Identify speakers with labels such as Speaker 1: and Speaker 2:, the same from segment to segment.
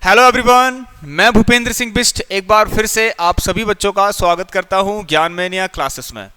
Speaker 1: Hello everyone, मैं भूपेंद्र सिंह बिष्ट एक बार फिर से आप सभी बच्चों का स्वागत करता हूं ज्ञान मेनिया क्लासेस में।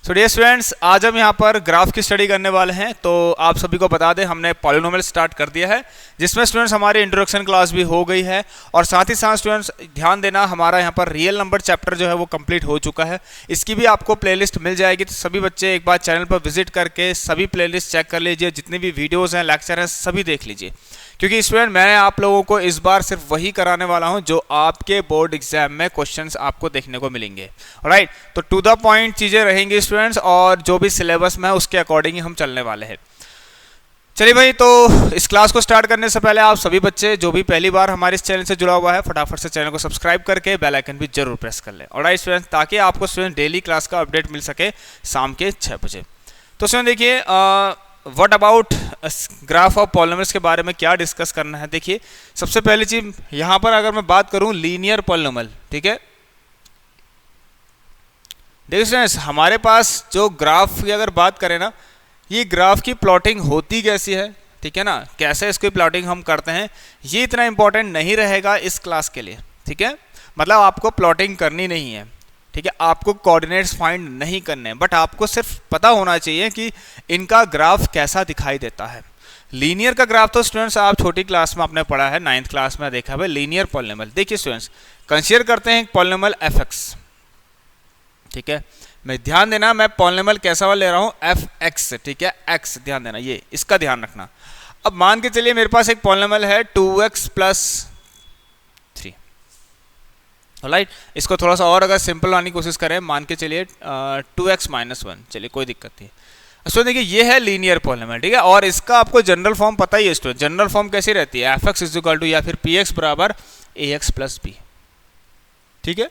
Speaker 1: सो डियर स्टूडेंट्स, आज हम यहां पर ग्राफ की स्टडी करने वाले हैं। तो आप सभी को बता दें, हमने पॉलिनोमियल स्टार्ट कर दिया है, जिसमें स्टूडेंट्स हमारी इंट्रोडक्शन क्लास भी हो गई है। और साथ ही साथ स्टूडेंट्स ध्यान देना, हमारा यहां पर रियल नंबर चैप्टर जो है वो कंप्लीट हो चुका है। इसकी भी आपको प्लेलिस्ट मिल जाएगी, तो सभी बच्चे एक बार चैनल पर विजिट करके सभी प्लेलिस्ट चेक कर लीजिए, जितनी भी वीडियोज़ हैं, लेक्चर हैं, सभी देख लीजिए। क्योंकि स्टूडेंट मैं आप लोगों को इस बार सिर्फ वही कराने वाला हूं जो आपके बोर्ड एग्जाम में क्वेश्चंस आपको देखने को मिलेंगे। राइट, तो टू द पॉइंट चीज़ें रहेंगी स्टूडेंट्स, और जो भी सिलेबस में है उसके अकॉर्डिंग ही हम चलने वाले हैं। चलिए भाई, तो इस क्लास को स्टार्ट करने से पहले आप सभी बच्चे जो भी पहली बार हमारे इस चैनल से जुड़ा हुआ है, फटाफट से चैनल को सब्सक्राइब करके बेल आइकन भी जरूर प्रेस कर लें। ऑलराइट स्टूडेंट, ताकि आपको स्टूडेंट डेली क्लास का अपडेट मिल सके शाम के 6 बजे। तो स्टूडेंट देखिए, what about graph of polynomials के बारे में क्या डिस्कस करना है। देखिए, सबसे पहली चीज यहां पर अगर मैं बात करूं लीनियर पॉलिनोमियल, ठीक है। देखिए स्टूडेंट्स, हमारे पास जो ग्राफ की अगर बात करें ना, ये ग्राफ की प्लॉटिंग होती कैसी है, ठीक है ना, कैसे इसकी प्लॉटिंग हम करते हैं, ये इतना इंपॉर्टेंट नहीं रहेगा इस क्लास के लिए, ठीक है। मतलब आपको प्लॉटिंग करनी नहीं है, ठीक है, आपको कोऑर्डिनेट्स फाइंड नहीं करने हैं, बट आपको सिर्फ पता होना चाहिए कि इनका ग्राफ कैसा दिखाई देता है। लीनियर का ग्राफ तो स्टूडेंट्स आप छोटी क्लास में आपने पढ़ा है, 9th क्लास में देखा है लीनियर पॉलिनोमियल। देखिए स्टूडेंट्स, कंसीडर करते हैं पॉलिनोमियल fx, ठीक है। मैं ध्यान देना, मैं पॉलिनोमियल कैसा वाला ले रहा हूं, fx, ठीक है, x, ध्यान देना, ये इसका ध्यान रखना। अब मान के चलिए मेरे पास एक पॉलिनोमियल है 2x + 3, राइट। इसको थोड़ा सा और अगर सिंपल लाने की कोशिश करें, मान के चलिए 2x - 1, चलिए कोई दिक्कत नहीं है। स्टूडेंट देखिए, ये है लीनियर पॉलिनोमियल, ठीक है। और इसका आपको जनरल फॉर्म पता ही है स्टूडेंट, जनरल फॉर्म कैसी रहती है, fx = या फिर px = ax + b, ठीक है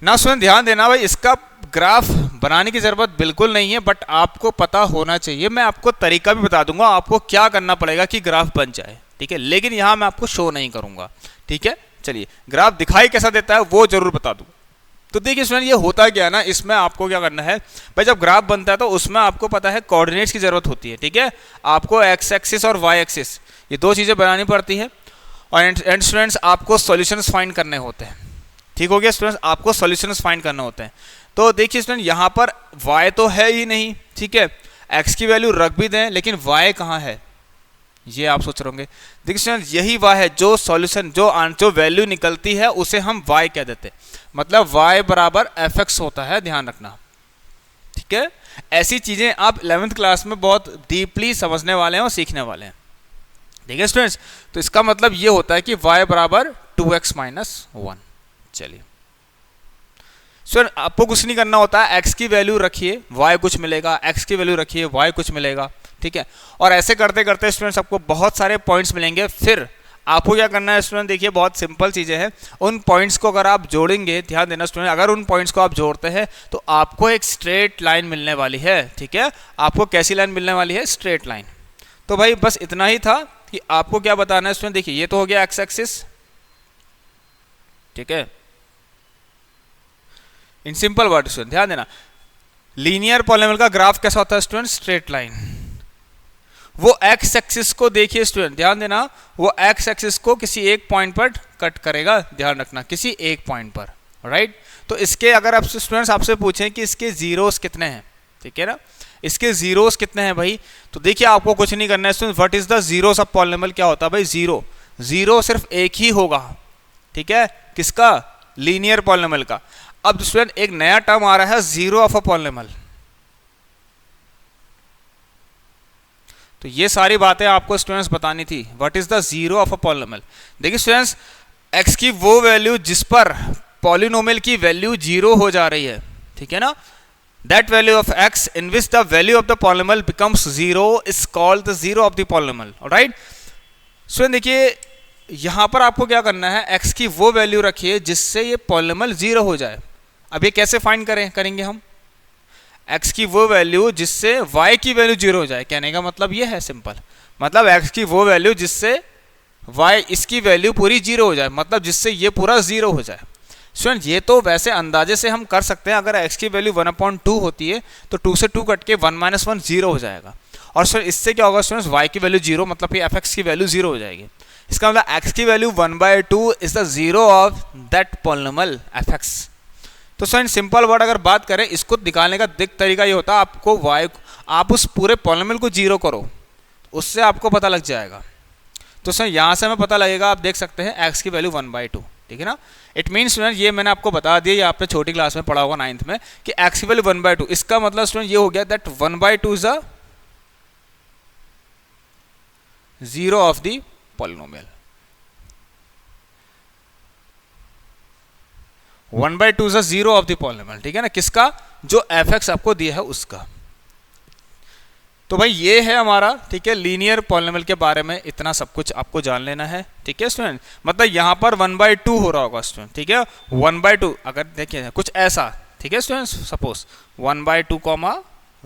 Speaker 1: ना। स्टूडेंट ध्यान देना भाई, इसका ग्राफ बनाने की जरूरत बिल्कुल नहीं है, बट आपको पता होना चाहिए। मैं आपको तरीका भी बता दूंगा, आपको क्या करना पड़ेगा कि ग्राफ बन जाए, ठीक है, लेकिन यहां मैं आपको शो नहीं करूंगा, ठीक है। चलिए, ग्राफ दिखाई कैसा देता है वो जरूर बता दूं। तो देखिए स्टूडेंट, ये होता क्या है ना, इसमें आपको क्या करना है भाई, जब ग्राफ बनता है तो उसमें आपको पता है कोऑर्डिनेट्स की जरूरत होती है, ठीक है। आपको एक्स एक्सिस और वाई एक्सिस, ये दो चीजें बनानी पड़ती है। और एंड स्टूडेंट्स, आपको सॉल्यूशंस फाइंड करने होते हैं, ठीक हो गया स्टूडेंट्स, आपको सॉल्यूशंस फाइंड करने होते हैं। तो देखिए स्टूडेंट, यहाँ पर y तो है ही नहीं, ठीक है, x की वैल्यू रख भी दें, लेकिन y कहाँ है, ये आप सोच रहे होंगे। देखिए स्टूडेंट, यही y है जो सॉल्यूशन, जो वैल्यू निकलती है उसे हम y कह देते हैं, मतलब y = fx होता है, ध्यान रखना, ठीक है। ऐसी चीजें आप 11th क्लास में बहुत डीपली समझने वाले हैं और सीखने वाले हैं, ठीक है स्टूडेंट्स। तो इसका मतलब ये होता है कि y = 2x - 1। चलिए स्टूडेंट, आपको कुछ नहीं करना होता है, x की वैल्यू रखिए y कुछ मिलेगा, x की वैल्यू रखिए y कुछ मिलेगा, ठीक है। और ऐसे करते करते स्टूडेंट्स आपको बहुत सारे पॉइंट्स मिलेंगे। फिर आपको क्या करना है स्टूडेंट, देखिए बहुत सिंपल चीज़ें हैं। उन पॉइंट्स को अगर आप जोड़ेंगे, ध्यान देना स्टूडेंट, अगर उन पॉइंट्स को आप जोड़ते हैं तो आपको एक स्ट्रेट लाइन मिलने वाली है, ठीक है। आपको कैसी लाइन मिलने वाली है, स्ट्रेट लाइन। तो भाई बस इतना ही था कि आपको क्या बताना है स्टूडेंट। देखिए, ये तो हो गया एक्स एक्सिस, ठीक है। इन सिंपल वर्ड स्टूडेंट ध्यान देना, लीनियर पॉलिनोमियल का ग्राफ कैसा होता है स्टूडेंट, स्ट्रेट लाइन। वो एक्स एक्सिस को देखिए स्टूडेंट, ध्यान देना, वो एक्स एक्सिस को किसी एक पॉइंट पर कट करेगा, ध्यान रखना, किसी एक पॉइंट पर, राइट। तो इसके अगर आप स्टूडेंट्स आपसे पूछें कि इसके जीरोस कितने हैं, ठीक है ना, इसके जीरोस कितने हैं भाई, तो देखिए आपको कुछ नहीं करना है student. What is the zeros of polynomial, क्या होता है भाई, जीरो। जीरो सिर्फ एक ही होगा, ठीक है, किसका, लीनियर पॉलिनोमियल का। अब स्टूडेंट एक नया टर्म आ रहा है, जीरो ऑफ अ पॉलिनोमियल। तो ये सारी बातें आपको स्टूडेंट्स बतानी थी। What is the zero of a polynomial. देखिए स्टूडेंट्स, x की वो वैल्यू जिस पर पॉलिनोमियल की वैल्यू जीरो हो जा रही है, ठीक है ना, that value of x in which the value of the polynomial becomes zero is called the zero of the polynomial, right. Student देखिए, यहां पर आपको क्या करना है, x की वो वैल्यू रखिए जिससे ये पॉलिनोमियल जीरो हो जाए। अब ये कैसे फाइंड करेंगे हम, x की वो वैल्यू जिससे y की वैल्यू जीरो हो जाए। कहने का मतलब ये है सिंपल, मतलब x की वो वैल्यू जिससे y इसकी वैल्यू पूरी जीरो हो जाए, मतलब जिससे ये पूरा जीरो हो जाए। स्टूडेंट ये तो वैसे अंदाजे से हम कर सकते हैं, अगर x की वैल्यू 1/2 होती है तो 2 से 2 कट के 1 - 1 जीरो हो जाएगा। और स्टूडेंट इससे क्या होगा स्टूडेंट्स, y की वैल्यू जीरो, मतलब कि fx की वैल्यू जीरो हो जाएगी। इसका मतलब x की value 1/2 is the zero of that polynomial fx। तो सर सिंपल वर्ड अगर बात करें, इसको निकालने का तरीका ये होता है, आपको y, आप उस पूरे पॉलिनोमियल को जीरो करो, उससे आपको पता लग जाएगा। तो सर यहाँ से हमें पता लगेगा, आप देख सकते हैं x की वैल्यू 1/2, ठीक है ना। इट मीन स्टूडेंट, ये मैंने आपको बता दिया, ये आपने छोटी क्लास में पढ़ा होगा 9th में, कि x की वैल्यू 1/2, इसका मतलब स्टूडेंट ये हो गया that 1/2 is a zero of the polynomial. 1/2 is a zero of the polynomial, ठीक है ना, किसका, जो fx आपको दिया है उसका। तो भाई ये है हमारा, ठीक है, लीनियर पॉलिनोमियल के बारे में इतना सब कुछ आपको जान लेना है, ठीक है स्टूडेंट। मतलब यहाँ पर 1/2 हो रहा होगा स्टूडेंट, ठीक है, 1/2 अगर देखिए कुछ ऐसा, ठीक है स्टूडेंट, सपोज 1/2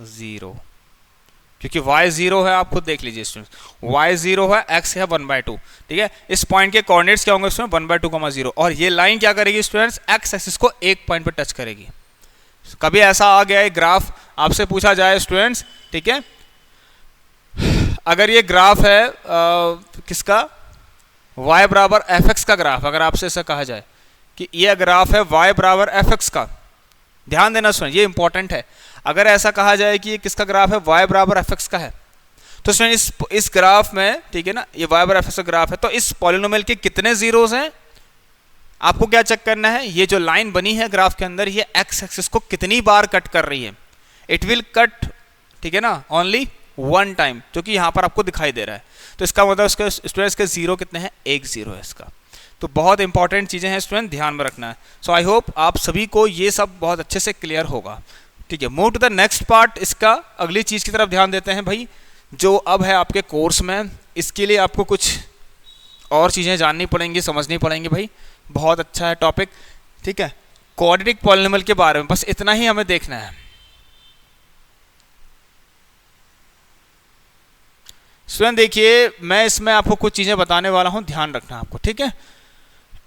Speaker 1: 0, क्योंकि y 0 है, आप खुद देख लीजिए स्टूडेंट, y 0 है, x है 1/2, ठीक है। इस पॉइंट के कोऑर्डिनेट्स क्या होंगे स्टूडेंट, 1/2 0, और ये लाइन क्या करेगी स्टूडेंट्स, x एक्सिस को एक पॉइंट पर टच करेगी। कभी ऐसा आ गया है ग्राफ, आपसे पूछा जाए स्टूडेंट्स, ठीक है, अगर ये ग्राफ है किसका, y बराबर fx का ग्राफ, अगर आपसे ऐसा कहा जाए कि ये ग्राफ है y बराबर fx का, ध्यान देना स्टूडेंट, ये इंपॉर्टेंट है। अगर ऐसा कहा जाए कि ये किसका ग्राफ है, y बराबर fx का है, तो स्टूडेंट इस ग्राफ में, ठीक है ना, ये y बराबर fx का ग्राफ है, तो इस पॉलिनोमियल के कितने जीरोस हैं, आपको क्या चेक करना है, ये जो लाइन बनी है ग्राफ के अंदर, ये x एक्सिस को कितनी बार कट कर रही है। इट विल कट, ठीक है ना, ओनली वन टाइम, जो कि यहाँ पर आपको दिखाई दे रहा है। तो इसका मतलब उसके स्टूडेंट्स के जीरो कितने हैं, एक जीरो है इसका। तो बहुत इंपॉर्टेंट चीज़ें हैं स्टूडेंट, ध्यान में रखना है। सो आई होप आप सभी को ये सब बहुत अच्छे से क्लियर होगा, ठीक है। Move to the next part, इसका अगली चीज़ की तरफ ध्यान देते हैं भाई, जो अब है आपके कोर्स में। इसके लिए आपको कुछ और चीज़ें जाननी पड़ेंगी, समझनी पड़ेंगी भाई, बहुत अच्छा है टॉपिक, ठीक है। क्वाड्रेटिक पॉलिनोमियल के बारे में बस इतना ही हमें देखना है। स्टूडेंट देखिए, मैं इसमें आपको कुछ चीज़ें बताने वाला हूं, ध्यान रखना आपको, ठीक है।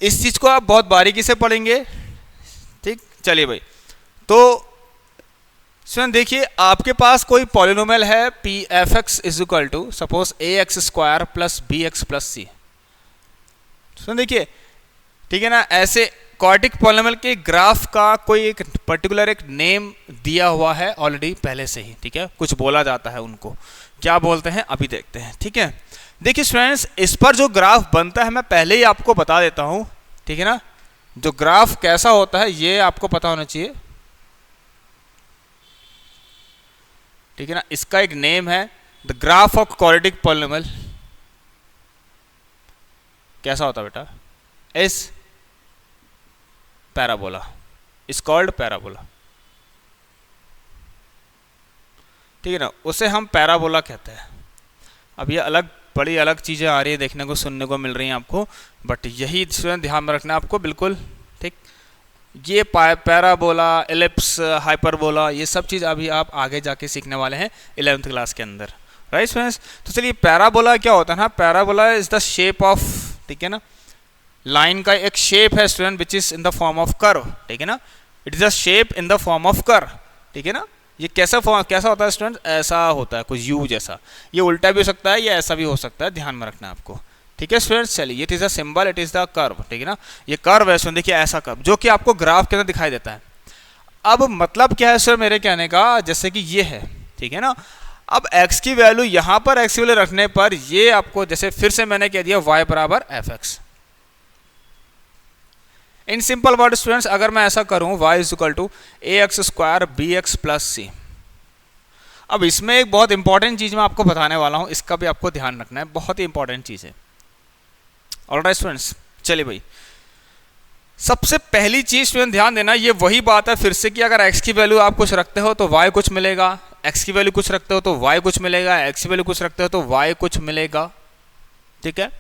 Speaker 1: इस चीज़ को आप बहुत बारीकी से पढ़ेंगे, ठीक। चलिए भाई, तो स्टूडेंट देखिए, आपके पास कोई पॉलिनोमियल है P F X is equal to suppose A x square plus B x plus C. Student देखिए, ठीक है ना, ऐसे क्वाड्रेटिक पॉलिनोमियल के ग्राफ का कोई एक पर्टिकुलर एक नेम दिया हुआ है ऑलरेडी पहले से ही, ठीक है, कुछ बोला जाता है, उनको क्या बोलते हैं अभी देखते हैं, ठीक है। देखिए स्टूडेंट्स, इस पर जो ग्राफ बनता है मैं पहले ही आपको बता देता हूं, ठीक है ना, जो ग्राफ कैसा होता है ये आपको पता होना चाहिए, ठीक है ना। इसका एक नेम है the graph of quadratic polynomial. कैसा होता है बेटा, इस पैराबोला इज कॉल्ड पैराबोला, ठीक है ना, उसे हम पैराबोला कहते हैं। अब ये अलग बड़ी अलग चीज़ें आ रही है, देखने को सुनने को मिल रही हैं आपको, बट यही ध्यान में रखना है आपको, बिल्कुल ठीक। ये पैराबोला, एलिप्स, हाइपरबोला, ये सब चीज़ अभी आप आगे जाके सीखने वाले हैं 11th क्लास के अंदर, राइट स्टूडेंट्स। तो चलिए, पैराबोला क्या होता है ना, parabola is the shape of, ठीक है ना, लाइन का एक शेप है student which is in the form of curve, ठीक है ना, it is a shape in the form of curve, ठीक है ना। ये कैसा होता है स्टूडेंट, ऐसा होता है कुछ यू जैसा, ये उल्टा भी हो सकता है, या ऐसा भी हो सकता है, ध्यान में रखना है आपको, ठीक है स्टूडेंट्स। चलिए, it is a symbol, it is the curve, ठीक है ना, ये कर्व है स्टूडेंट, देखिए ऐसा कर्व जो कि आपको ग्राफ के अंदर दिखाई देता है। अब मतलब क्या है सर मेरे कहने का, जैसे कि ये है, ठीक है ना, अब x की वैल्यू यहाँ पर x की वैल्यू रखने पर ये आपको, जैसे फिर से मैंने कह दिया y बराबर f x. In simple word students, अगर मैं ऐसा करूं y is equal to a x square b x plus c. अब इसमें एक बहुत इंपॉर्टेंट चीज मैं आपको बताने वाला हूं, इसका भी आपको ध्यान रखना है, बहुत ही इंपॉर्टेंट चीज है। ऑलराइट स्टूडेंट्स, चलिए भाई, सबसे पहली चीज स्टूडेंट ध्यान देना, ये वही बात है फिर से कि अगर x की वैल्यू आप कुछ रखते हो तो y कुछ मिलेगा, x की वैल्यू कुछ रखते हो तो y कुछ मिलेगा, x की वैल्यू कुछ रखते हो तो y कुछ मिलेगा, ठीक है,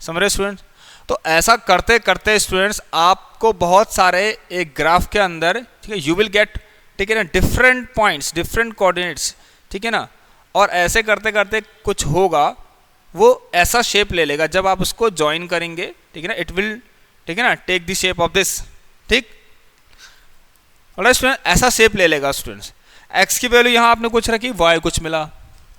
Speaker 1: समझ रहे स्टूडेंट्स। तो ऐसा करते करते स्टूडेंट्स आपको बहुत सारे एक ग्राफ के अंदर, ठीक है, यू विल गेट, ठीक है ना, डिफरेंट पॉइंट्स, डिफरेंट कोऑर्डिनेट्स, ठीक है ना, और ऐसे करते करते कुछ होगा, वो ऐसा शेप ले लेगा जब आप उसको ज्वाइन करेंगे, ठीक है ना, इट विल, ठीक है ना, take the shape of this, ठीक, ऑलराइट स्टूडेंट, ऐसा शेप ले लेगा स्टूडेंट्स। x की वैल्यू यहाँ आपने कुछ रखी, y कुछ मिला,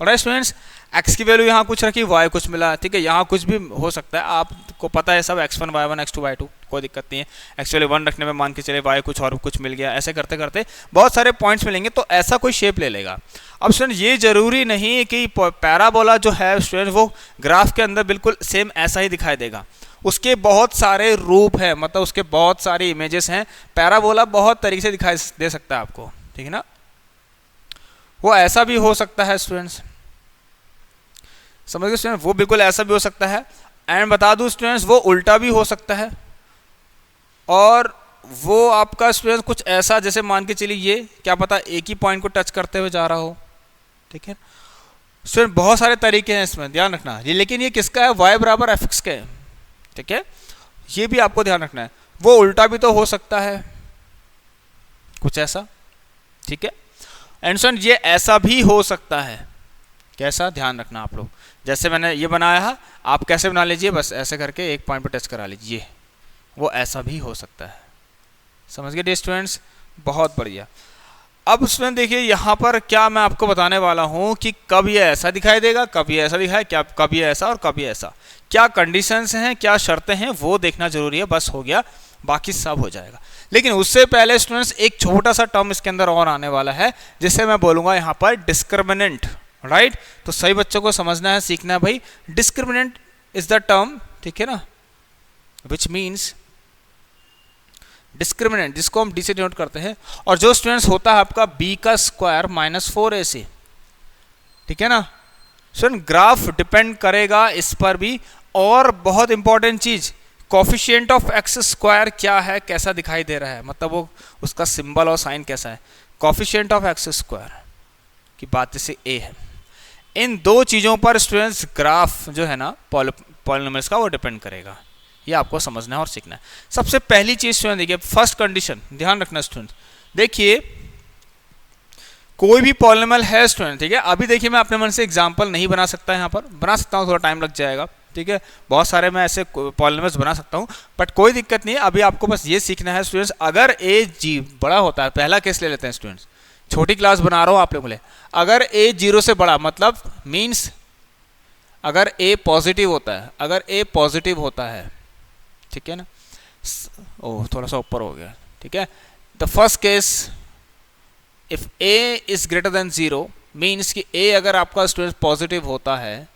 Speaker 1: ऑलराइट स्टूडेंट्स। x की वैल्यू यहाँ कुछ रखी, y कुछ मिला, ठीक है, यहाँ कुछ भी हो सकता है, आपको पता है सब, x1 y1 x2 y2, कोई दिक्कत नहीं है। एक्चुअली 1 रखने में मान के चले y कुछ और कुछ मिल गया, ऐसे करते करते बहुत सारे पॉइंट्स मिलेंगे, तो ऐसा कोई शेप ले लेगा। अब स्टूडेंट ये जरूरी नहीं कि पैराबोला जो है स्टूडेंट वो ग्राफ के अंदर बिल्कुल सेम ऐसा ही दिखाई देगा, उसके बहुत सारे रूप हैं, मतलब उसके बहुत सारे इमेजेस हैं। पैराबोला बहुत तरीके से दिखाई दे सकता है आपको, ठीक है ना, वो ऐसा भी हो सकता है स्टूडेंट्स, समझ गए स्टूडेंट, वो बिल्कुल ऐसा भी हो सकता है। एंड बता दूं स्टूडेंट्स वो उल्टा भी हो सकता है, और वो आपका स्टूडेंट कुछ ऐसा जैसे मान के चलिए ये क्या पता एक ही पॉइंट को टच करते हुए जा रहा हो, ठीक है स्टूडेंट, बहुत सारे तरीके हैं इसमें, ध्यान रखना ये, लेकिन ये किसका है, y बराबर एफ एक्स का है, ठीक है, ये भी आपको ध्यान रखना है। वो उल्टा भी तो हो सकता है कुछ ऐसा, ठीक है, एंड स्टूडेंट ये ऐसा भी हो सकता है, कैसा, ध्यान रखना आप लोग, जैसे मैंने ये बनाया है, आप कैसे बना लीजिए, बस ऐसे करके एक पॉइंट पर टच करा लीजिए, वो ऐसा भी हो सकता है, समझ गए स्टूडेंट्स, बहुत बढ़िया। अब स्टूडेंट देखिए यहाँ पर क्या मैं आपको बताने वाला हूँ कि कब ये ऐसा दिखाई देगा, कब ये ऐसा दिखाए, क्या कब ये ऐसा और कब ये ऐसा, क्या कंडीशंस हैं, क्या शर्तें हैं, वो देखना जरूरी है, बस हो गया, बाकी सब हो जाएगा। लेकिन उससे पहले स्टूडेंट्स एक छोटा सा टर्म इसके अंदर और आने वाला है, जिसे मैं बोलूँगा यहाँ पर डिस्क्रिमिनेंट, राइट, तो सही बच्चों को समझना है, सीखना है भाई, डिस्क्रिमिनेंट इज द टर्म, ठीक है ना, विच मीन्स डिस्क्रिमिनेंट, जिसको हम डी से डिनोट करते हैं, और जो स्टूडेंट्स होता है आपका b का स्क्वायर माइनस 4ac, ठीक है ना स्टूडेंट, ग्राफ डिपेंड करेगा इस पर भी। और बहुत इंपॉर्टेंट चीज, कोफिशिएंट ऑफ एक्स स्क्वायर क्या है, कैसा दिखाई दे रहा है, मतलब वो उसका सिंबल और साइन कैसा है, कोफिशिएंट ऑफ एक्स स्क्वायर की बात जैसे a है, इन दो चीजों पर स्टूडेंट्स ग्राफ जो है ना पॉलिनोमियल्स का वो डिपेंड करेगा, ये आपको समझना है और सीखना है। सबसे पहली चीज स्टूडेंट देखिए, फर्स्ट कंडीशन ध्यान रखना स्टूडेंट, देखिए कोई भी पॉलिनोमियल है स्टूडेंट, ठीक है, अभी देखिए मैं अपने मन से एग्जांपल नहीं बना सकता, यहाँ पर बना सकता हूँ, थोड़ा टाइम लग जाएगा, ठीक है, बहुत सारे मैं ऐसे पॉलिनोमियल्स बना सकता हूँ, बट कोई दिक्कत नहीं है, अभी आपको बस ये सीखना है स्टूडेंट्स, अगर a g बड़ा होता है, पहला केस ले लेते हैं स्टूडेंट्स, छोटी क्लास बना रहा हूँ आप लोगों के लिए, अगर a 0 से बड़ा मतलब मीन्स अगर a पॉजिटिव होता है, अगर a पॉजिटिव होता है, ठीक है ना, ओह थोड़ा सा ऊपर हो गया, ठीक है, the first case if a is greater than 0 means कि a अगर आपका स्टूडेंट पॉजिटिव होता है,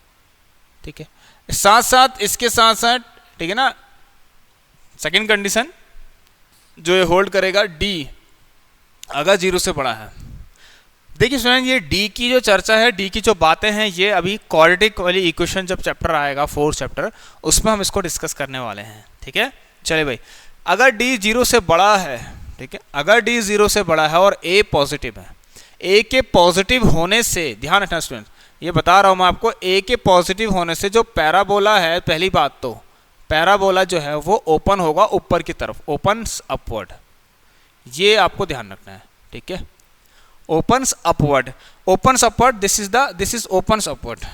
Speaker 1: ठीक है, साथ साथ इसके साथ साथ, ठीक है ना, सेकंड कंडीशन जो ये होल्ड करेगा d अगर 0 से बड़ा है। देखिए स्टूडेंट ये d की जो चर्चा है, d की जो बातें हैं, ये अभी क्वाड्रेटिक वाली इक्वेशन जब चैप्टर आएगा 4th चैप्टर, उसमें हम इसको डिस्कस करने वाले हैं, ठीक है, चलिए भाई, अगर d 0 से बड़ा है, ठीक है, अगर d 0 से बड़ा है और a पॉजिटिव है, a के पॉजिटिव होने से, ध्यान रखना स्टूडेंट, ये बता रहा हूं मैं आपको, a के पॉजिटिव होने से जो पैराबोला है, पहली बात तो पैराबोला जो है वो ओपन होगा ऊपर की तरफ, ओपन्स अपवर्ड, ये आपको ध्यान रखना है, ठीक है, opens upward, opens upward, this is opens upward,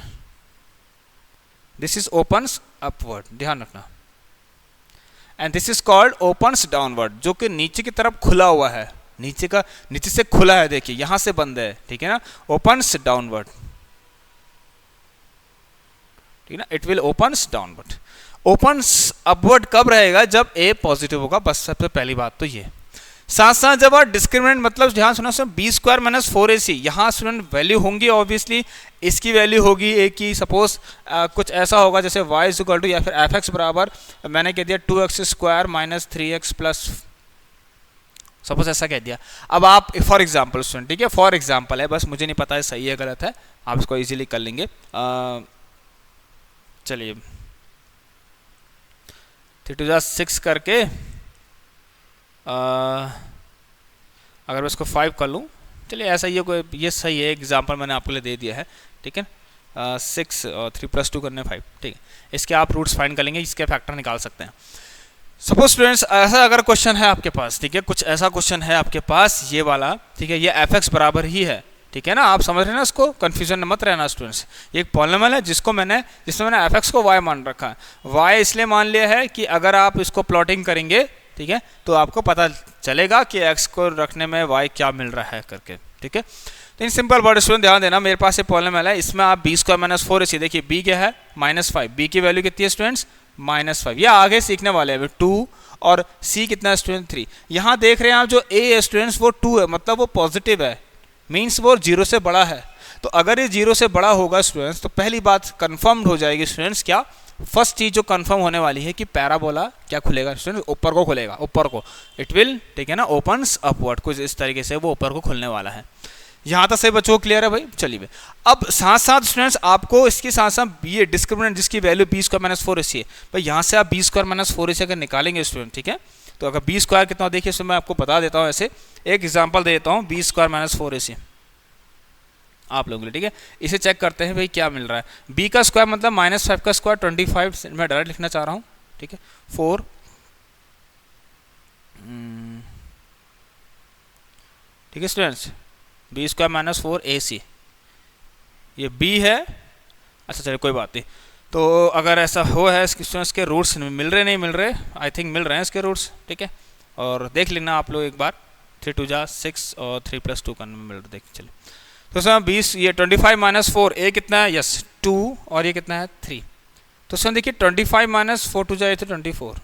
Speaker 1: this is opens upward, ध्यान रखना, and this is called opens downward, जो कि नीचे की तरफ खुला हुआ है, नीचे से खुला है, देखिए यहां से बंद है, ठीक है ना, opens downward, ठीक है ना, it will opens downward, opens upward कब रहेगा, जब a पॉजिटिव होगा, बस सबसे पहली बात तो ये। साथ साथ जब आप डिस्क्रिमिनेंट मतलब ध्यान सुना sir, b square minus 4ac, यहाँ स्टूडेंट वैल्यू होंगी ऑब्वियसली, इसकी वैल्यू होगी a की, सपोज कुछ ऐसा होगा जैसे y इज इक्वल टू, या फिर एफ एक्स बराबर मैंने कह दिया 2x square minus 3x plus, suppose ऐसा कह दिया। अब आप फॉर एग्जाम्पल स्टूडेंट, ठीक है, फॉर एग्जाम्पल है, बस मुझे नहीं पता है सही है गलत है, आप इसको ईजिली कर लेंगे, चलिए 3 to 6 करके अगर मैं इसको 5 कर लूँ, चलिए ऐसा ही है, कोई ये सही है, एग्जांपल मैंने आपके लिए दे दिया है, ठीक है, 6 और 3 + 2 करने 5, ठीक है, इसके आप रूट्स फाइंड कर लेंगे, इसके फैक्टर निकाल सकते हैं। सपोज स्टूडेंट्स ऐसा अगर क्वेश्चन है आपके पास, ठीक है, कुछ ऐसा क्वेश्चन है आपके पास ये वाला, ठीक है, ये एफ एक्स बराबर ही है, ठीक है ना, आप समझ रहे हैं ना, इसको कंफ्यूजन मत रहना स्टूडेंट्स, ये एक पॉलिनोमियल है जिसमें मैंने एफ एक्स को y मान रखा है, y इसलिए मान लिया है कि अगर आप इसको प्लॉटिंग करेंगे, ठीक है, तो आपको पता चलेगा कि x को रखने में y क्या मिल रहा है करके, ठीक है। तो इन सिंपल वर्ड स्टूडेंट ध्यान देना, मेरे पास ये पॉलिनोमियल है, इसमें आप बी स्क्वायर माइनस 4ac, देखिए b क्या है -5, b की वैल्यू कितनी है स्टूडेंट्स -5, ये आगे सीखने वाले हैं 2 और c कितना है स्टूडेंट 3। यहाँ देख रहे हैं आप जो a है स्टूडेंट्स वो 2 है, मतलब वो पॉजिटिव है, मीन्स वो 0 से बड़ा है। तो अगर ये 0 से बड़ा होगा स्टूडेंट्स तो पहली बात कंफर्म्ड हो जाएगी स्टूडेंट्स, क्या फर्स्ट चीज जो कंफर्म होने वाली है कि पैराबोला क्या खुलेगा स्टूडेंट्स, ऊपर को खुलेगा, ऊपर को, इट विल, ठीक है ना, ओपन्स अपवर्ड, कुछ इस तरीके से वो ऊपर को खुलने वाला है। यहाँ तक सही बच्चों को क्लियर है भाई? चलिए अब साथ साथ स्टूडेंट्स आपको इसके साथ साथ ये डिस्क्रिमिनेंट जिसकी value B square minus 4ac है भाई, यहाँ से आप बी स्क्वायर माइनस 4ac अगर निकालेंगे स्टूडेंट, ठीक है, तो अगर बी स्क्वायर कितना देखिए इसमें मैं आपको बता देता हूँ, ऐसे एक एग्जाम्पल दे देता हूँ, बी स्क्वायर माइनस 4ac आप लोगों के लिए, ठीक है। इसे चेक करते हैं भाई क्या मिल रहा है। b का स्क्वायर मतलब -5 का स्क्वायर 25, मैं डायरेक्ट लिखना चाह रहा हूँ, ठीक है, 4 ठीक है students, B square minus 4ac ये b है। अच्छा चलिए कोई बात नहीं, तो अगर ऐसा हो है स्टूडेंट्स के रूट्स मिल रहे नहीं मिल रहे, आई थिंक मिल रहे हैं इसके रूट्स, ठीक है, और देख लेना आप लोग एक बार, 3 2 जा 6 और 3 + 2 करने में मिल रहा है, देख चलिए। तो उसमें 20 ये 25 माइनस 4 ए कितना है, यस 2, और ये कितना है 3, तो उसमें देखिए 25 माइनस 4 2 जाए थे 24 और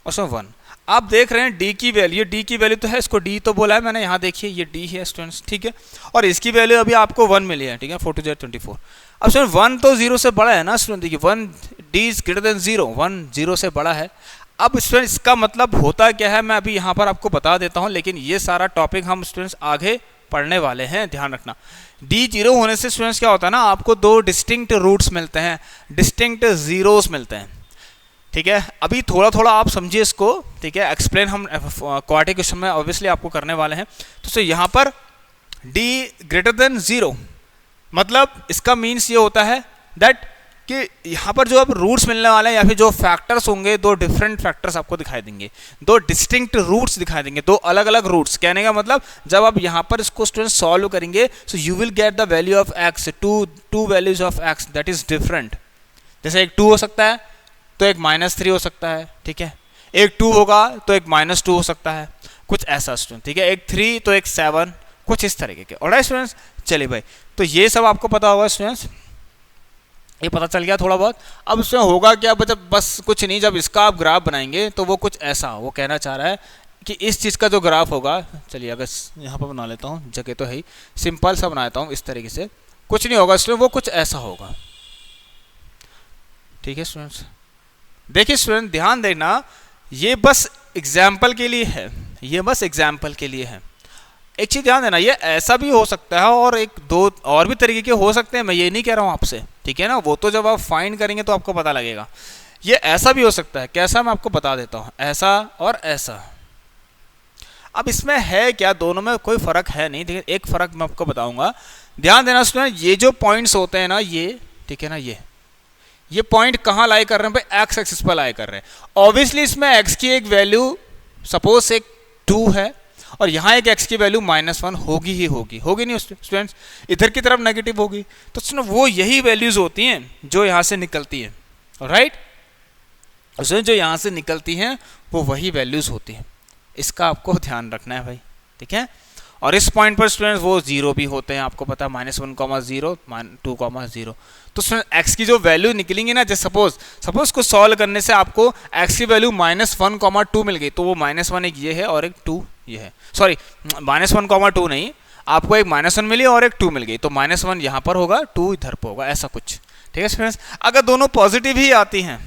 Speaker 1: उसमें 1। आप देख रहे हैं डी की वैल्यू तो है, इसको डी तो बोला है मैंने, यहाँ देखिए ये डी है स्टूडेंट्स, ठीक है, और इसकी वैल्यू अभी आपको 1 मिली है, ठीक है, 4 2 जाए 24। अब स्टूडेंट 1 तो 0 से बड़ा है ना स्टूडेंट, देखिए 1 डी इज ग्रेटर देन 0, 1 0 से बड़ा है। अब स्टूडेंट इसका मतलब होता क्या है मैं अभी यहाँ पर आपको बता देता हूँ, लेकिन ये सारा टॉपिक हम स्टूडेंट्स आगे पढ़ने वाले हैं, ध्यान रखना। डी 0 होने से स्टूडेंट्स क्या होता है ना, आपको 2 डिस्टिंक्ट रूट्स मिलते हैं, डिस्टिंक्ट जीरोस मिलते हैं, ठीक है। अभी थोड़ा थोड़ा आप समझिए इसको, ठीक है, एक्सप्लेन हम क्वाड्रेटिक क्वेश्चन में ऑब्वियसली आपको करने वाले हैं। तो यहाँ पर d ग्रेटर देन 0 मतलब इसका मीन्स ये होता है दैट कि यहाँ पर जो अब रूट्स मिलने वाले हैं या फिर जो फैक्टर्स होंगे, 2 डिफरेंट फैक्टर्स आपको दिखाई देंगे, 2 डिस्टिंक्ट रूट्स दिखाई देंगे, 2 अलग अलग रूट्स। कहने का मतलब जब आप यहाँ पर इसको स्टूडेंट सॉल्व करेंगे so you will get the value of x, to values of x that is different. जैसे एक 2 हो सकता है तो एक -3 हो सकता है, ठीक है, एक 2 होगा तो एक -2 हो सकता है, कुछ ऐसा स्टूडेंट, ठीक है, एक 3 तो एक 7, कुछ इस तरीके के। ऑलराइट स्टूडेंट्स, चलिए भाई, तो ये सब आपको पता होगा स्टूडेंट्स, ये पता चल गया थोड़ा बहुत। अब इसमें होगा क्या, जब बस कुछ नहीं, जब इसका आप ग्राफ बनाएंगे तो वो कुछ ऐसा, वो कहना चाह रहा है कि इस चीज़ का जो ग्राफ होगा, चलिए अगर यहाँ पर बना लेता हूँ, जगह तो है ही, सिंपल सा बना लेता हूँ इस तरीके से, कुछ नहीं होगा स्टूडेंट, वो कुछ ऐसा होगा, ठीक है स्टूडेंट्स। देखिए स्टूडेंट ध्यान देना, ये बस एग्जाम्पल के लिए है, ये बस एग्जाम्पल के लिए है। एक चीज़ ध्यान देना, ये ऐसा भी हो सकता है और एक 2 और भी तरीके के हो सकते हैं, मैं ये नहीं कह रहा हूँ आपसे, ठीक है ना, वो तो जब आप फाइंड करेंगे तो आपको पता लगेगा। ये ऐसा भी हो सकता है, कैसा मैं आपको बता देता हूँ, ऐसा और ऐसा। अब इसमें है क्या, दोनों में कोई फ़र्क है नहीं, लेकिन एक फ़र्क मैं आपको बताऊँगा। ध्यान देना स्टूडेंट, ये जो पॉइंट्स होते हैं ना ये, ठीक है ना, ये पॉइंट कहाँ लाई कर रहे हैं भाई, एक्स एक्सिस पर लाई कर रहे हैं। ऑब्वियसली इसमें एक्स की एक वैल्यू सपोज एक 2 है और यहाँ एक x की वैल्यू -1 होगी ही होगी नहीं स्टूडेंट्स, इधर की तरफ नेगेटिव होगी, तो वो यही वैल्यूज होती हैं जो यहाँ से निकलती हैं, राइट, उसमें जो यहाँ से निकलती हैं वो वही वैल्यूज होती हैं, इसका आपको ध्यान रखना है भाई, ठीक है। और इस पॉइंट पर स्टूडेंट्स वो 0 भी होते हैं, आपको पता है, -1, 0, 2, 0। तो स्टूडेंट x की जो वैल्यू निकलेंगी ना, जैसे सपोज को सॉल्व करने से आपको x की वैल्यू -1, 2 मिल गई, तो वो -1 एक ये है और एक 2 ये है, सॉरी -1, 2 नहीं, आपको एक -1 मिली और एक 2 मिल गई, तो -1 यहाँ पर होगा, 2 इधर पर होगा, ऐसा कुछ, ठीक है स्टूडेंट्स। अगर दोनों पॉजिटिव ही आती हैं,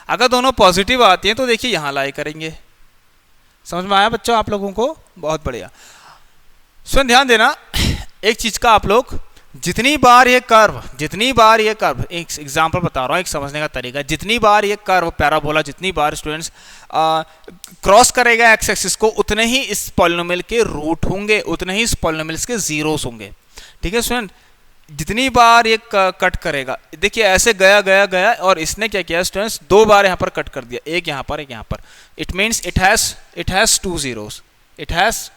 Speaker 1: अगर दोनों पॉजिटिव आती हैं तो देखिए यहाँ लाई करेंगे। समझ में आया बच्चों आप लोगों को? बहुत बढ़िया। सुन ध्यान देना एक चीज का, आप लोग जितनी बार ये कर्व, एक एग्जांपल बता रहा हूँ, एक समझने का तरीका, जितनी बार ये कर्व पैराबोला, जितनी बार स्टूडेंट्स क्रॉस करेगा एक्स एक्सिस को, उतने ही इस पॉलिनोमियल के रूट होंगे, उतने ही इस पॉलिनोमियल्स के जीरोस होंगे, ठीक है स्टूडेंट। जितनी बार ये कट करेगा, देखिए ऐसे गया और इसने क्या किया स्टूडेंट्स, 2 बार यहाँ पर कट कर दिया, एक यहाँ पर एक यहाँ पर, it means it has 2 zeros, it has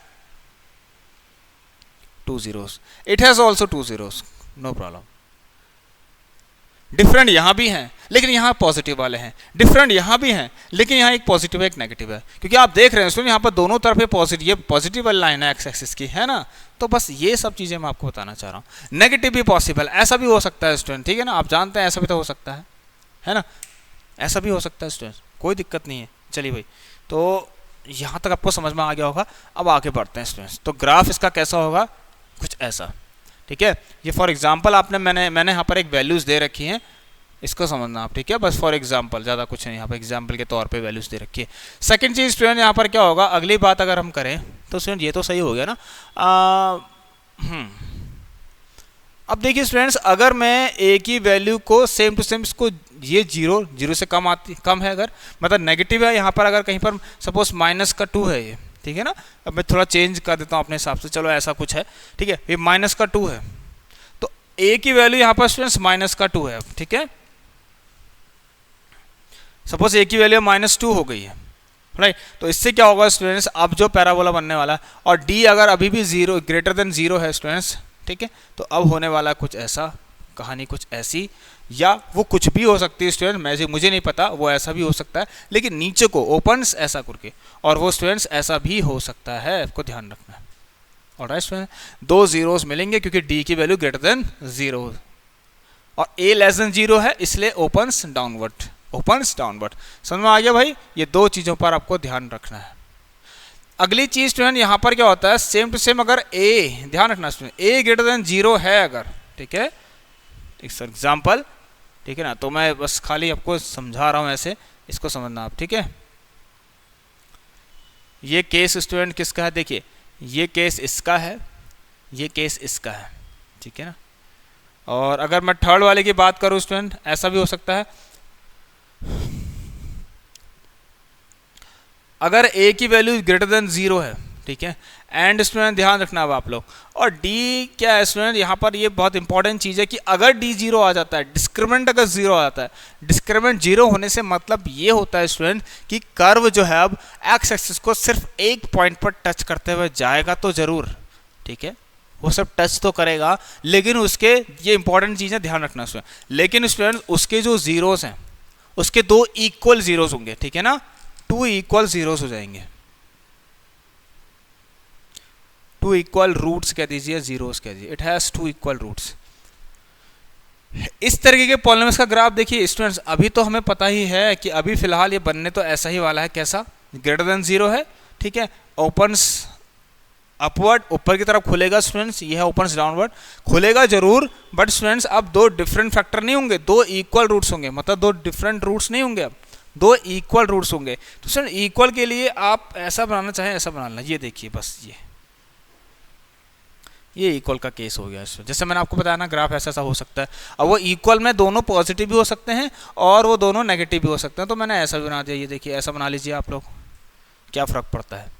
Speaker 1: 2 zeros, it has also 2 zeros, no problem। Different यहाँ भी हैं, लेकिन यहाँ पॉजिटिव वाले हैं, डिफरेंट यहाँ भी हैं, लेकिन यहाँ एक पॉजिटिव है एक नेगेटिव है, क्योंकि आप देख रहे हैं स्टूडेंट यहाँ पर दोनों तरफ पॉजिटिव, ये पॉजिटिव वाली लाइन है एक्स एक्सिस की, है ना। तो बस ये सब चीज़ें मैं आपको बताना चाह रहा हूँ। नेगेटिव भी पॉसिबल, ऐसा भी हो सकता है स्टूडेंट, ठीक है ना, आप जानते हैं ऐसा भी तो हो सकता है ना, ऐसा भी हो सकता है स्टूडेंट, कोई दिक्कत नहीं है। चलिए भाई, तो यहाँ तक आपको समझ में आ गया होगा। अब आगे बढ़ते हैं स्टूडेंट्स। तो ग्राफ इसका कैसा होगा, कुछ ऐसा, ठीक है। ये फॉर एग्जांपल आपने मैंने यहाँ पर एक वैल्यूज़ दे रखी हैं, इसको समझना आप, ठीक है, बस फॉर एग्जांपल, ज़्यादा कुछ नहीं, यहाँ पर एग्जांपल के तौर पे वैल्यूज़ दे रखी है। सेकंड चीज़ स्टूडेंट यहाँ पर क्या होगा, अगली बात अगर हम करें तो स्टूडेंट ये तो सही हो गया ना। अब देखिए स्टूडेंट्स, अगर मैं ए की वैल्यू को सेम टू सेम, इसको ये जीरो से कम है, अगर मतलब नेगेटिव है यहाँ पर, अगर कहीं पर सपोज -2 है ये, ठीक है ना। अब मैं थोड़ा चेंज कर देता हूँ अपने हिसाब से, चलो ऐसा कुछ है, ठीक है, ये -2 है, तो ए की वैल्यू यहाँ पर स्टूडेंट्स -2 है, ठीक है। सपोज ए की वैल्यू -2 हो गई है, राइट। तो इससे क्या होगा स्टूडेंट्स, अब जो पैराबोला बनने वाला है, और डी अगर अभी भी ग्रेटर देन 0 है स्टूडेंट्स, ठीक है, तो अब होने वाला कुछ ऐसा, कहानी कुछ ऐसी, या वो कुछ भी हो सकती है स्टूडेंट, मुझे नहीं पता, वो ऐसा भी हो सकता है, लेकिन नीचे को ओपन्स ऐसा करके, और वो स्टूडेंट्स ऐसा भी हो सकता है, आपको ध्यान रखना है। ऑलराइट स्टूडेंट, 2 जीरोस मिलेंगे क्योंकि डी की वैल्यू ग्रेटर देन 0 और ए लेस देन 0 है, इसलिए ओपन्स डाउनवर्ड, समझ में आ गया भाई। ये 2 चीज़ों पर आपको ध्यान रखना है। अगली चीज स्टूडेंट यहाँ पर क्या होता है, सेम टू सेम, अगर ए, ध्यान रखना स्टूडेंट, ए ग्रेटर देन 0 है अगर, ठीक है, एग्जाम्पल, ठीक है ना, तो मैं बस खाली आपको समझा रहा हूँ ऐसे, इसको समझना आप, ठीक है। ये केस स्टूडेंट किसका है, देखिए ये केस इसका है, ये केस इसका है, ठीक है ना। और अगर मैं थर्ड वाले की बात करूँ स्टूडेंट, ऐसा भी हो सकता है, अगर a की वैल्यू ग्रेटर देन 0 है, ठीक है, एंड स्टूडेंट ध्यान रखना अब आप लोग, और d क्या है स्टूडेंट, यहाँ पर ये बहुत इंपॉर्टेंट चीज़ है कि अगर d 0 आ जाता है, डिस्क्रिमिनेंट अगर 0 आ जाता है, डिस्क्रिमिनेंट 0 होने से मतलब ये होता है स्टूडेंट कि कर्व जो है अब एक्स एक्सिस को सिर्फ एक पॉइंट पर टच करते हुए जाएगा तो जरूर, ठीक है, वो सब टच तो करेगा, लेकिन उसके, ये इंपॉर्टेंट चीज़ है, ध्यान रखना स्टूडेंट, लेकिन स्टूडेंट उसके जो जीरोस हैं उसके 2 इक्वल जीरोस होंगे, ठीक है ना, 2 इक्वल जीरोस हो जाएंगे, 2 इक्वल रूट्स कह दीजिए, जीरोस कह दीजिए, इट हैज 2 इक्वल रूट्स। इस तरीके के पॉलिनोमियल्स का ग्राफ देखिए स्टूडेंट्स, अभी तो हमें पता ही है कि अभी फिलहाल ये बनने तो ऐसा ही वाला है, कैसा, ग्रेटर देन 0 है, ठीक है, ओपन्स अपवर्ड, ऊपर की तरफ खुलेगा स्टूडेंट्स, ये है ओपन्स डाउनवर्ड, खुलेगा जरूर, बट स्टूडेंट्स अब 2 डिफरेंट फैक्टर नहीं होंगे, 2 इक्वल रूट्स होंगे, मतलब 2 डिफरेंट रूट्स नहीं होंगे, अब 2 इक्वल रूट्स होंगे। तो स्टूडेंट इक्वल के लिए आप ऐसा बनाना चाहें ऐसा बना लेना, ये देखिए बस ये इक्वल का केस हो गया। जैसे मैंने आपको बताया ना, ग्राफ ऐसा हो सकता है, अब वो इक्वल में दोनों पॉजिटिव भी हो सकते हैं और वो दोनों नेगेटिव भी हो सकते हैं, तो मैंने ऐसा बना दिया, ये देखिए ऐसा बना लीजिए आप लोग, क्या फ़र्क पड़ता है।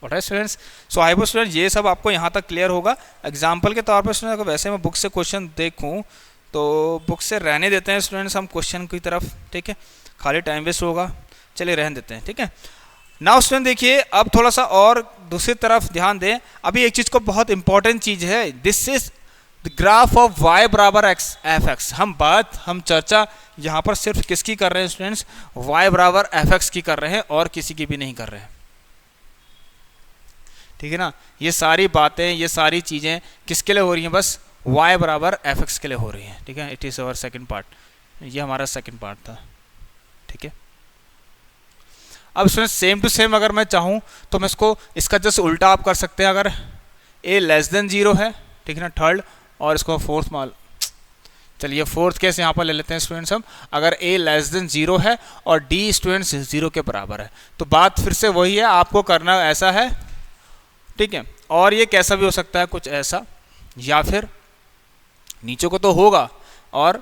Speaker 1: और है students, so I hope student ये सब आपको यहाँ तक क्लियर होगा। एग्जाम्पल के तौर पर स्टूडेंट, अगर वैसे मैं बुक से क्वेश्चन देखूँ तो बुक से रहने देते हैं स्टूडेंट्स हम क्वेश्चन की तरफ, ठीक है, खाली टाइम वेस्ट होगा, चलिए रहने देते हैं, ठीक है। नाउ स्टूडेंट देखिए, अब थोड़ा सा और दूसरी तरफ ध्यान दें। अभी एक चीज़ को, बहुत इंपॉर्टेंट चीज़ है, this is the graph of y बराबर एक्स एफ एक्स। हम चर्चा यहाँ पर सिर्फ किसकी कर रहे हैं स्टूडेंट्स, y बराबर एफ एक्स की कर रहे हैं और किसी की भी नहीं कर रहे हैं, ठीक है ना। ये सारी बातें, ये सारी चीज़ें किसके लिए हो रही हैं, बस y बराबर एफ एक्स के लिए हो रही हैं, ठीक है। It is our second part, ये हमारा सेकेंड पार्ट था, ठीक है। अब स्टूडेंट सेम टू सेम अगर मैं चाहूँ तो मैं इसका जस्ट उल्टा आप कर सकते हैं। अगर a लेस देन 0 है, ठीक है ना, थर्ड, और इसको फोर्थ मान, चलिए फोर्थ केस यहाँ पर ले लेते हैं स्टूडेंट्स हम। अगर a लेस देन 0 है और d स्टूडेंट्स 0 के बराबर है, तो बात फिर से वही है, आपको करना ऐसा है, ठीक है। और ये कैसा भी हो सकता है, कुछ ऐसा, या फिर नीचे को तो होगा और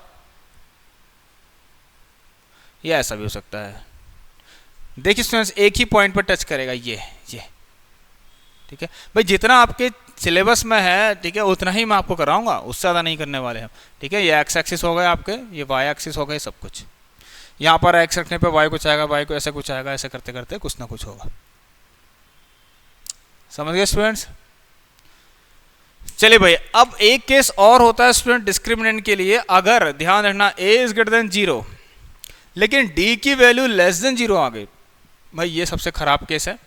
Speaker 1: ये ऐसा भी हो सकता है। देखिए स्टूडेंट्स, एक ही पॉइंट पर टच करेगा, ये ठीक है भाई, जितना आपके सिलेबस में है, ठीक है, उतना ही मैं आपको कराऊंगा, उससे ज़्यादा नहीं करने वाले हैं, ठीक है। ये एक्स एक्सिस हो गए आपके, ये वाई एक्सिस हो गए, सब कुछ यहाँ पर एक्स रखने पे वाई कुछ आएगा, वाई को ऐसे कुछ आएगा, ऐसे करते करते कुछ ना कुछ होगा, समझ गए स्टूडेंट्स। चलिए भाई, अब एक केस और होता है स्टूडेंट डिस्क्रिमिनेंट के लिए। अगर ध्यान रखना, a इज ग्रेटर देन 0 लेकिन डी की वैल्यू लेस देन 0 आ गई, भाई ये सबसे ख़राब केस है,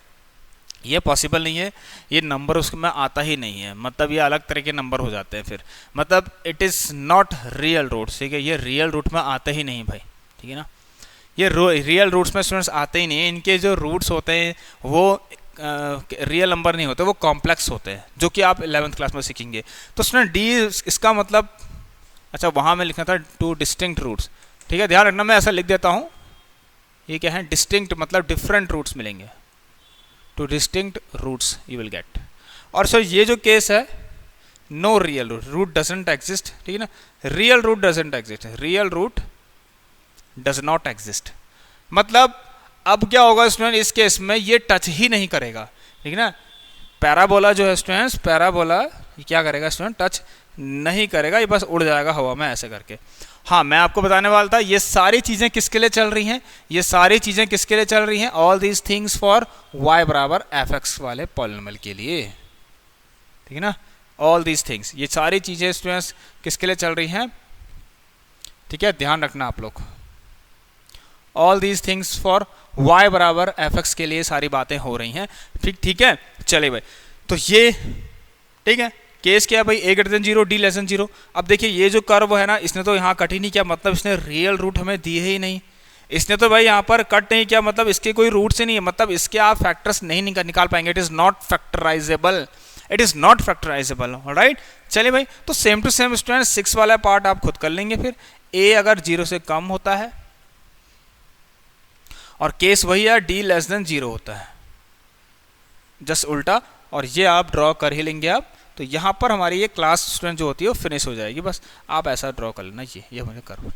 Speaker 1: ये पॉसिबल नहीं है, ये नंबर उसमें आता ही नहीं है, मतलब ये अलग तरह के नंबर हो जाते हैं फिर, मतलब it is not real root, ठीक है, ये रियल रूट में आते ही नहीं भाई, ठीक है ना, ये रियल रूट्स में स्टूडेंट्स आते ही नहीं है, इनके जो रूट्स होते हैं वो रियल नंबर नहीं होते, वो कॉम्प्लेक्स होते हैं, जो कि आप 11th क्लास में सीखेंगे। तो स्टूडेंट डी इसका मतलब, अच्छा वहाँ में लिखना था 2 डिस्टिंक्ट रूट्स, ठीक है, ध्यान रखना, मैं ऐसा लिख देता हूँ, ये क्या है, डिस्टिंक्ट मतलब डिफरेंट रूट्स मिलेंगे, 2 distinct roots you will get. और सर ये जो केस है, no real root, root doesn't exist, ठीक है ना, real root doesn't exist, real root does not exist, मतलब अब क्या होगा स्टूडेंट, इस केस में ये टच ही नहीं करेगा, ठीक है ना, पैराबोला जो है स्टूडेंट्स, पैराबोला ये क्या करेगा स्टूडेंट, टच नहीं करेगा, ये बस उड़ जाएगा हवा में ऐसे करके। हाँ मैं आपको बताने वाला था, ये सारी चीज़ें किसके लिए चल रही हैं, ये सारी चीज़ें किसके लिए चल रही हैं, all these things for y बराबर fx वाले पॉलिनोमियल के लिए, ठीक है ना, ऑल दीज थिंग्स, ये सारी चीज़ें स्टूडेंट्स किसके लिए चल रही हैं, ठीक है, ध्यान रखना आप लोग, all these things for y बराबर fx के लिए सारी बातें हो रही हैं, ठीक है, चलिए भाई, तो ये ठीक है, केस क्या है भाई, a greater than 0 d less than 0। अब देखिए ये जो कर्व है ना, इसने तो यहाँ कट ही नहीं किया, मतलब इसने रियल रूट हमें दिए ही नहीं, इसने तो भाई यहाँ पर कट नहीं किया, मतलब इसके कोई रूट से नहीं है, मतलब इसके आप फैक्टर्स नहीं निकाल पाएंगे, it is not factorisable, it is not factorisable, right. चलिए भाई, तो सेम टू सेम स्टूडेंट 6 वाला पार्ट आप खुद कर लेंगे, फिर a अगर 0 से कम होता है और केस वही है d लेस देन 0 होता है, जस्ट उल्टा, और ये आप ड्रॉ कर ही लेंगे आप, तो यहाँ पर हमारी ये क्लास स्टूडेंट जो होती है वो फिनिश हो जाएगी, बस आप ऐसा ड्रॉ कर लेना, ये हमारे कर्व।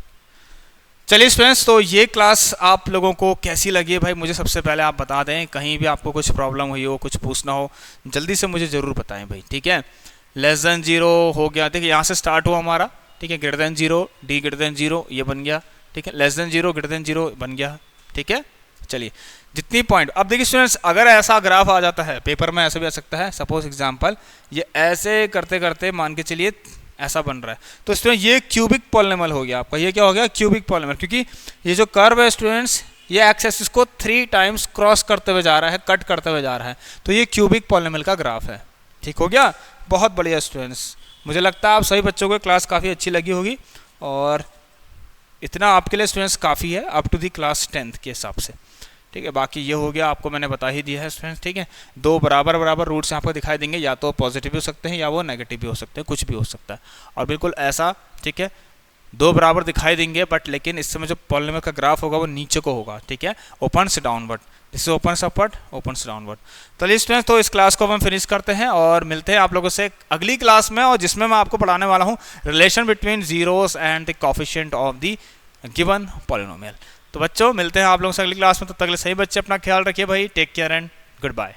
Speaker 1: चलिए स्टूडेंट्स, तो ये क्लास आप लोगों को कैसी लगी है भाई, मुझे सबसे पहले आप बता दें, कहीं भी आपको कुछ प्रॉब्लम हुई हो, कुछ पूछना हो, जल्दी से मुझे ज़रूर बताएं भाई, ठीक है। लेस देन 0 हो गया, देखिए यहाँ से स्टार्ट हुआ हमारा, ठीक है, greater than 0 d greater than 0 ये बन गया, ठीक है, लेस देन 0 ग्रेटर देन 0 बन गया, ठीक है। चलिए जितनी पॉइंट, अब देखिए स्टूडेंट्स, अगर ऐसा ग्राफ आ जाता है पेपर में, ऐसा भी आ सकता है, सपोज एग्जांपल ये ऐसे करते करते मान के चलिए ऐसा बन रहा है, तो स्टूडेंट ये क्यूबिक पॉलिनोमियल हो गया आपका, ये क्या हो गया, क्यूबिक पॉलिनोमियल, क्योंकि ये जो कर्व है स्टूडेंट्स, ये एक्स एक्सिस को 3 टाइम्स क्रॉस करते हुए जा रहा है, कट करते हुए जा रहा है, तो ये क्यूबिक पॉलिनोमियल का ग्राफ है, ठीक हो गया, बहुत बढ़िया स्टूडेंट्स, मुझे लगता है आप सभी बच्चों को क्लास काफ़ी अच्छी लगी होगी, और इतना आपके लिए स्टूडेंट्स काफ़ी है up to the class 10th के हिसाब से, ठीक है। बाकी ये हो गया, आपको मैंने बता ही दिया है स्टूडेंट्स, ठीक है। 2 बराबर बराबर रूट्स आपको दिखाई देंगे, या तो पॉजिटिव भी हो सकते हैं या वो नेगेटिव भी हो सकते हैं, कुछ भी हो सकता है, और बिल्कुल ऐसा, ठीक है, 2 बराबर दिखाई देंगे, बट लेकिन इस समय जो पॉलिनोमियल का ग्राफ होगा वो नीचे को होगा, ठीक है, ओपन से डाउनवर्ड, दिस ओपन से अपवर्ड, ओपन से डाउनवर्ड। चलिए स्टूडेंट्स, तो इस क्लास को हम फिनिश करते हैं और मिलते हैं आप लोगों से अगली क्लास में, और जिसमें मैं आपको पढ़ाने वाला हूँ relation between zeros and the coefficient of the given polynomial. तो बच्चों मिलते हैं आप लोगों से अगली क्लास में, तब तक के लिए सही बच्चे अपना ख्याल रखिए भाई, take care and good bye.